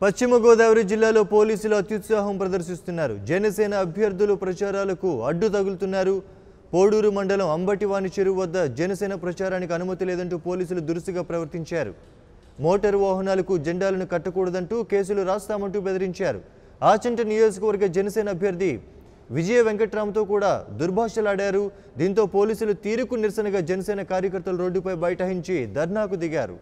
పశ్చిమ గోదావరి జిల్లాలో పోలీసులు అత్యుత్సాహం ప్రదర్శిస్తున్నారు. జనసేన అభ్యర్థులు ప్రచారాలకు అడ్డు తగులుతున్నారు. పోడూరు మండలం అంబటివాని చెరువు వద్ద జనసేన ప్రచారానికి అనుమతి లేదంటూ పోలీసులు దురుసుగా ప్రవర్తించారు. మోటారు వాహనాలకు జెండాలను కట్టకూడదంటూ కేసులు రాస్తామంటూ బెదిరించారు. ఆచంట నియోజకవర్గ జనసేన అభ్యర్థి విజయ వెంకట్రామ్తో కూడా దుర్భాషలాడారు. దీంతో పోలీసులు తీరుకు నిరసనగా జనసేన కార్యకర్తలు రోడ్డుపై బైఠాయించి ధర్నాకు దిగారు.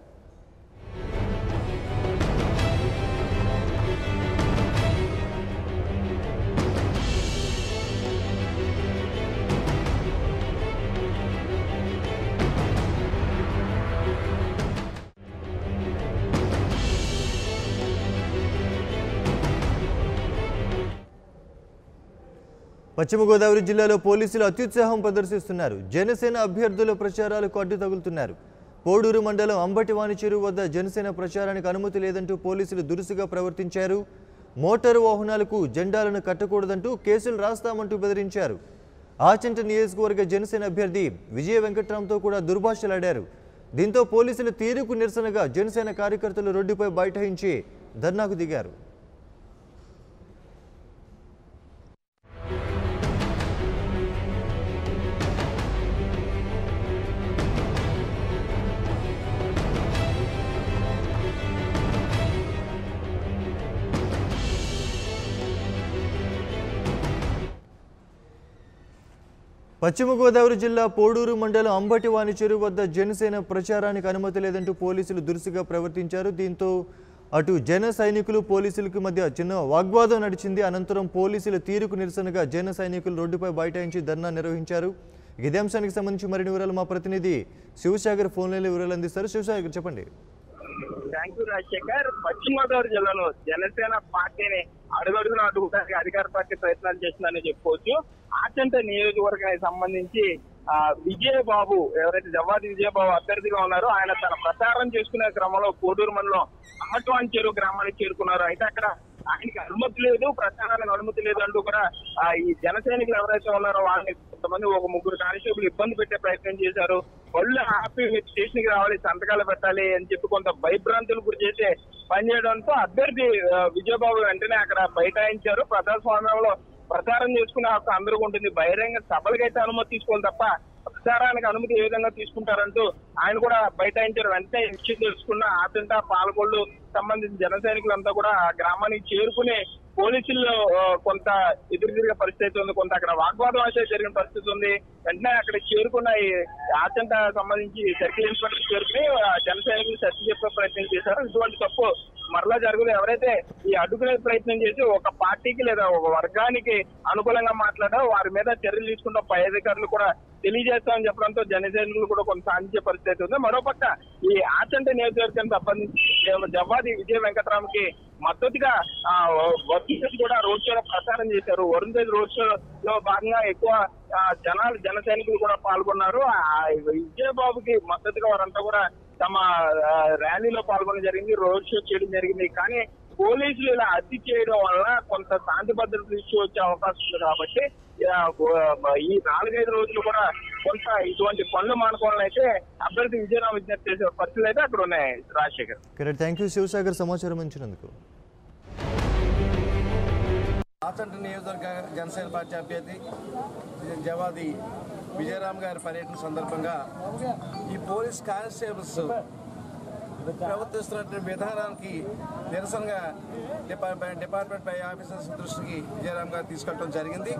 పశ్చిమ గోదావరి జిల్లాలో పోలీసులు అత్యుత్సాహం ప్రదర్శిస్తున్నారు. జనసేన అభ్యర్థుల ప్రచారాలకు అడ్డు తగులుతున్నారు. పోడూరు మండలం అంబటివాని చెరువు వద్ద జనసేన ప్రచారానికి అనుమతి లేదంటూ పోలీసులు దురుసుగా ప్రవర్తించారు. మోటారు వాహనాలకు జెండాలను కట్టకూడదంటూ కేసులు రాస్తామంటూ బెదిరించారు. ఆచంట నియోజకవర్గ జనసేన అభ్యర్థి విజయ వెంకట్రామ్తో కూడా దుర్భాషలాడారు. దీంతో పోలీసులు తీరుకు నిరసనగా జనసేన కార్యకర్తలు రోడ్డుపై బైఠాయించి ధర్నాకు దిగారు. పశ్చిమ గోదావరి జిల్లా పోడూరు మండలం అంబటివాని చెరువు వద్ద జనసేన ప్రచారానికి అనుమతి లేదంటూ పోలీసులు దురుసుగా ప్రవర్తించారు. దీంతో అటు జన సైనికులు పోలీసులకు మధ్య చిన్న వాగ్వాదం నడిచింది. అనంతరం పోలీసుల తీరుకు నిరసనగా జన సైనికులు రోడ్డుపై బైఠాయించి ధర్నా నిర్వహించారు. ఇదే అంశానికి సంబంధించి మరిన్ని వివరాలు మా ప్రతినిధి శివసాగర్ ఫోన్లో వివరాలు అందిస్తారు. శివసాగర్, చెప్పండి. Thank you Rajasekhar. పశ్చిమ గోదావరి జిల్లాలో జనసేన పార్టీని అడుగడుగున అడ్డుకోవడానికి అధికార పార్టీ ప్రయత్నాలు చేసిందని చెప్పుకోవచ్చు. ఆచంట నియోజకవర్గానికి సంబంధించి విజయబాబు, ఎవరైతే జవ్వాది విజయబాబు అభ్యర్థిగా ఉన్నారో, ఆయన తన ప్రచారం చేసుకునే క్రమంలో పోడూరు మండలం అంబటివాని చెరువు గ్రామానికి చేరుకున్నారు. అయితే అక్కడ ఆయనకి అనుమతి లేదు, ప్రచారానికి అనుమతి లేదు అంటూ కూడా ఈ జన సైనికులు ఎవరైతే ఉన్నారో వాళ్ళని కొంతమంది ఒక ముగ్గురు కానిస్టేబుల్ ఇబ్బంది పెట్టే ప్రయత్నం చేశారు. వాళ్ళు ఆపి మీరు స్టేషన్ కి రావాలి, సంతకాలు పెట్టాలి అని చెప్పి కొంత భయభ్రాంతులు గురి చేసే పనిచేయడంతో అభ్యర్థి విజయబాబు వెంటనే అక్కడ బైఠాయించారు. ప్రజాస్వామ్యంలో ప్రచారం చేసుకునే హక్కు అందరికీ ఉంటుంది, బహిరంగ సభలకైతే అనుమతి తీసుకోవాలి తప్ప ప్రచారానికి అనుమతి ఏ విధంగా తీసుకుంటారంటూ ఆయన కూడా బైఠాయించారు. వెంటనే విషయం తెలుసుకున్న ఆచంట, పాలకొల్లు సంబంధించిన జన సైనికులంతా కూడా ఆ గ్రామానికి చేరుకుని పోలీసుల్లో కొంత ఎదురుదిరిగే పరిస్థితి ఉంది, కొంత అక్కడ వాగ్వాదం అయితే జరిగిన పరిస్థితి ఉంది. వెంటనే అక్కడ చేరుకున్న ఈ ఆచంట సంబంధించి సర్కిల్ ఇన్స్పెక్టర్ చేరుకుని జన సైనికులు చర్చ చెప్పే ప్రయత్నం చేశారు. ఇటువంటి తప్పు మరలా జరుగుతుంది. ఎవరైతే ఈ అడ్డుకునే ప్రయత్నం చేసి ఒక పార్టీకి లేదా ఒక వర్గానికి అనుకూలంగా మాట్లాడారో వారి మీద చర్యలు తీసుకుంటాం, పై అధికారులు కూడా తెలియజేస్తామని చెప్పడంతో జన సైనికులు కూడా కొంత సాధించే పరిస్థితి ఉంది. మరోపక్క ఈ ఆచంట నియోజకవర్గానికి సంబంధించి జవ్వాది విజయ వెంకట్రామ్కి మద్దతుగా వరుణ్ కూడా రోడ్ షోలో ప్రచారం చేశారు. వరుణ్ రోడ్ షోలో భాగంగా ఎక్కువ జన సైనికులు కూడా పాల్గొన్నారు. విజయబాబుకి మద్దతుగా వారంతా కూడా తమ ర్యాలీలో పాల్గొనడం జరిగింది, రోడ్ షో చేయడం జరిగింది. కానీ పోలీసులు ఇలా అతి చేయడం వల్ల కొంత శాంతి భద్రత ఇష్యూ వచ్చే అవకాశం ఉంది. కాబట్టి ఈ 4-5 రోజులు కూడా కొంత ఇటువంటి పనులు మానుకోవాలని అయితే అభ్యర్థి విజయరామ్ విజ్ఞప్తి చేసే పరిస్థితులు అయితే అక్కడ ఉన్నాయి. రాజశేఖర్, థ్యాంక్ యూ శివసాగర్ సమాచారం ఇచ్చినందుకు. ఆచంట నియోజకవర్గ జనసేన పార్టీ అభ్యర్థి జవాది విజయరామ్ గారి పర్యటన సందర్భంగా ఈ పోలీస్ కానిస్టేబుల్స్ ప్రవర్తిస్తున్నటువంటి విధానానికి నిరసనగా డిపార్ట్మెంట్ పై ఆఫీసర్స్ దృష్టికి విజయరామ్ గారు తీసుకెళ్ళడం జరిగింది.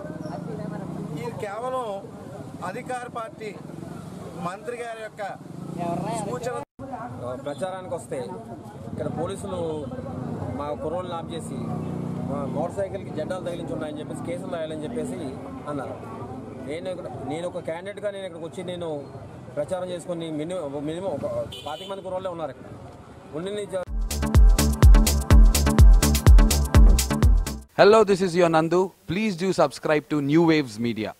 ఇది కేవలం అధికార పార్టీ మంత్రి గారి యొక్క సూచన. ప్రచారానికి వస్తే ఇక్కడ పోలీసులు మా కుర్రోళ్ళని ఆఫ్ చేసి మోటార్ సైకిల్కి జెండాలు తగిలించి ఉన్నాయని చెప్పేసి కేసులు రాయాలని చెప్పేసి అన్నారు. నేను ఒక క్యాండిడేట్గా నేను ఇక్కడికి వచ్చి నేను ప్రచారం చేసుకుని మినిమం ఒక 25 మంది కుర్రోళ్ళే ఉన్నారు ఇక్కడ ఉండి. Hello, this is your Nandu. Please do subscribe to New Waves Media.